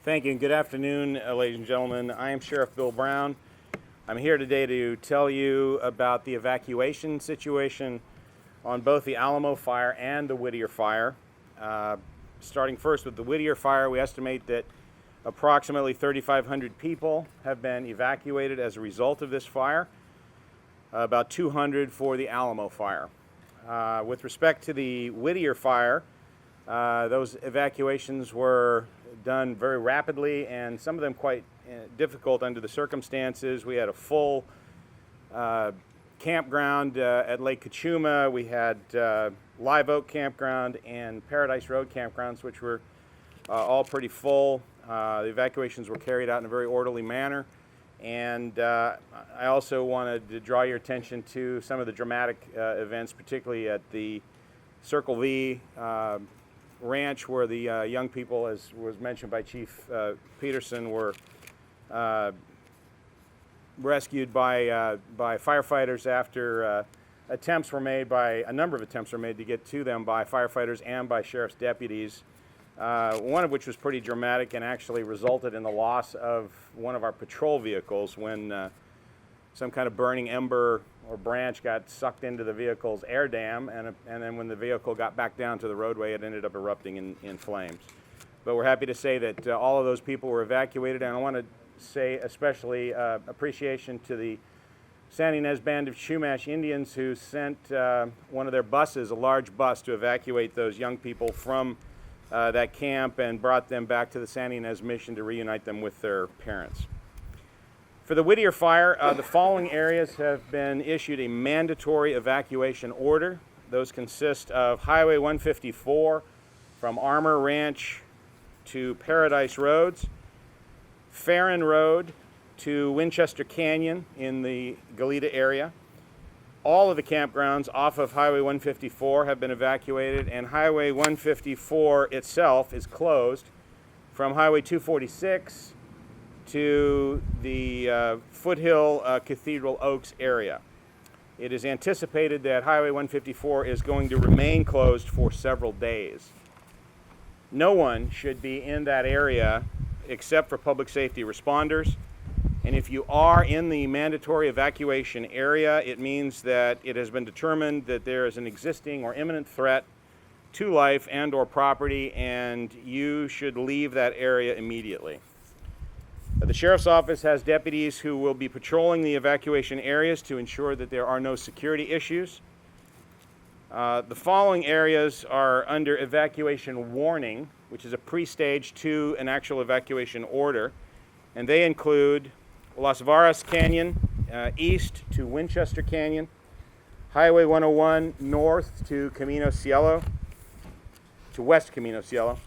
Thank you, and good afternoon, ladies and gentlemen. I am Sheriff Bill Brown. I'm here today to tell you about the evacuation situation on both the Alamo fire and the Whittier fire. Starting first with the Whittier fire, we estimate that approximately 3,500 people have been evacuated as a result of this fire, about 200 for the Alamo fire. With respect to the Whittier fire, those evacuations were done very rapidly, and some of them quite difficult under the circumstances. We had a full campground at Lake Kachuma. We had Live Oak Campground and Paradise Road campgrounds, which were all pretty full. The evacuations were carried out in a very orderly manner. And I also wanted to draw your attention to some of the dramatic events, particularly at the Circle V ranch, where the young people, as was mentioned by Chief Peterson, were rescued by firefighters after a number of attempts were made to get to them by firefighters and by sheriff's deputies. One of which was pretty dramatic and actually resulted in the loss of one of our patrol vehicles when some kind of burning ember or branch got sucked into the vehicle's air dam, and then when the vehicle got back down to the roadway, it ended up erupting in flames. But we're happy to say that all of those people were evacuated, and I want to say especially appreciation to the San Ynez Band of Chumash Indians, who sent one of their buses, a large bus, to evacuate those young people from that camp and brought them back to the San Ynez Mission to reunite them with their parents. For the Whittier fire, the following areas have been issued a mandatory evacuation order. Those consist of Highway 154 from Armour Ranch to Paradise Roads, Farron Road to Winchester Canyon in the Goleta area. All of the campgrounds off of Highway 154 have been evacuated, and Highway 154 itself is closed from Highway 246 to the Foothill Cathedral Oaks area. It is anticipated that Highway 154 is going to remain closed for several days. No one should be in that area except for public safety responders. And if you are in the mandatory evacuation area, it means that it has been determined that there is an existing or imminent threat to life and or property, and you should leave that area immediately. The Sheriff's Office has deputies who will be patrolling the evacuation areas to ensure that there are no security issues. The following areas are under evacuation warning, which is a pre-stage to an actual evacuation order, and they include Las Varas Canyon east to Winchester Canyon, Highway 101 north to Camino Cielo, to West Camino Cielo,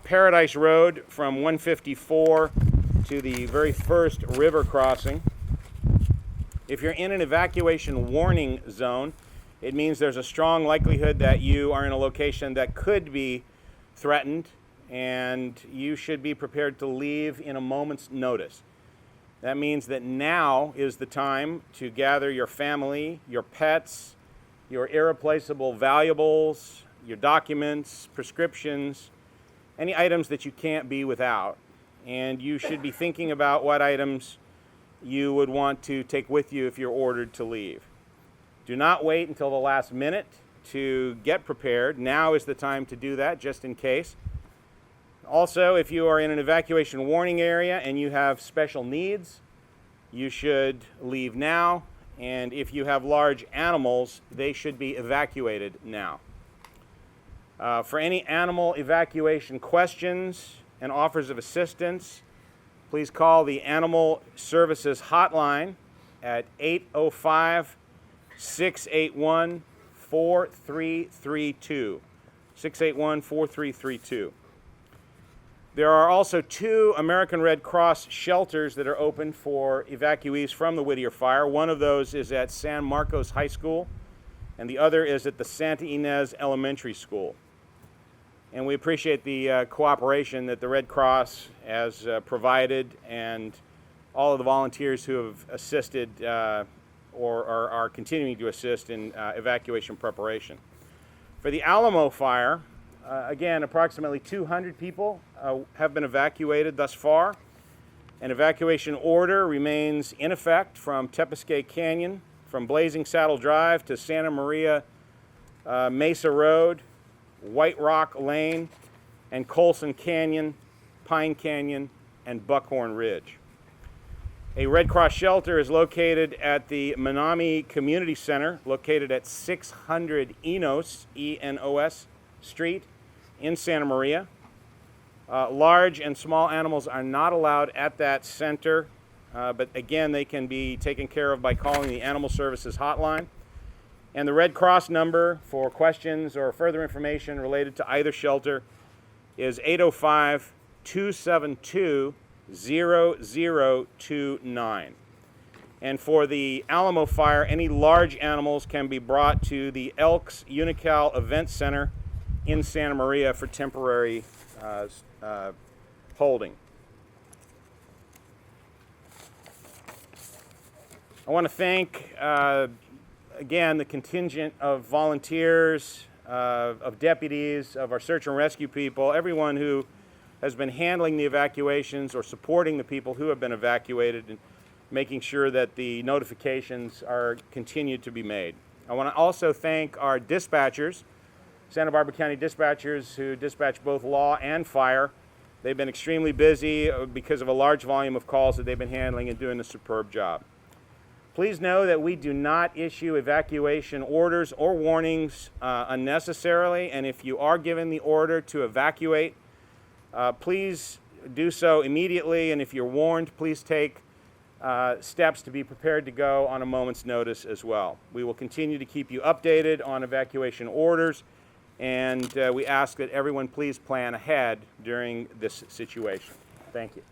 Paradise Road from 154 to the very first river crossing. If you're in an evacuation warning zone, it means there's a strong likelihood that you are in a location that could be threatened, and you should be prepared to leave in a moment's notice. That means that now is the time to gather your family, your pets, your irreplaceable valuables, your documents, prescriptions, any items that you can't be without. And you should be thinking about what items you would want to take with you if you're ordered to leave. Do not wait until the last minute to get prepared. Now is the time to do that, just in case. Also, if you are in an evacuation warning area and you have special needs, you should leave now. And if you have large animals, they should be evacuated now. For any animal evacuation questions and offers of assistance, please call the Animal Services Hotline at 805-681-4332. 681-4332. There are also 2 American Red Cross shelters that are open for evacuees from the Whittier fire. One of those is at San Marcos High School, and the other is at the Santa Ynez Elementary School. And we appreciate the cooperation that the Red Cross has provided, and all of the volunteers who have assisted or are continuing to assist in evacuation preparation. For the Alamo fire, Again, approximately 200 people have been evacuated thus far. An evacuation order remains in effect from Tepesquay Canyon, from Blazing Saddle Drive to Santa Maria Mesa Road, White Rock Lane, and Colson Canyon, Pine Canyon, and Buckhorn Ridge. A Red Cross shelter is located at the Menominee Community Center, located at 600 Enos, E-N-O-S Street in Santa Maria. Large and small animals are not allowed at that center, but again, they can be taken care of by calling the Animal Services hotline. And the Red Cross number for questions or further information related to either shelter is 805-272-0029. And for the Alamo fire, any large animals can be brought to the Elks Unocal Event Center in Santa Maria for temporary holding. I want to thank, again, the contingent of volunteers, of deputies, of our search and rescue people, everyone who has been handling the evacuations or supporting the people who have been evacuated and making sure that the notifications are continued to be made. I want to also thank our dispatchers, Santa Barbara County dispatchers who dispatch both law and fire. They've been extremely busy because of a large volume of calls that they've been handling and doing a superb job. Please know that we do not issue evacuation orders or warnings unnecessarily, and if you are given the order to evacuate, please do so immediately, and if you're warned, please take steps to be prepared to go on a moment's notice as well. We will continue to keep you updated on evacuation orders, and we ask that everyone please plan ahead during this situation. Thank you.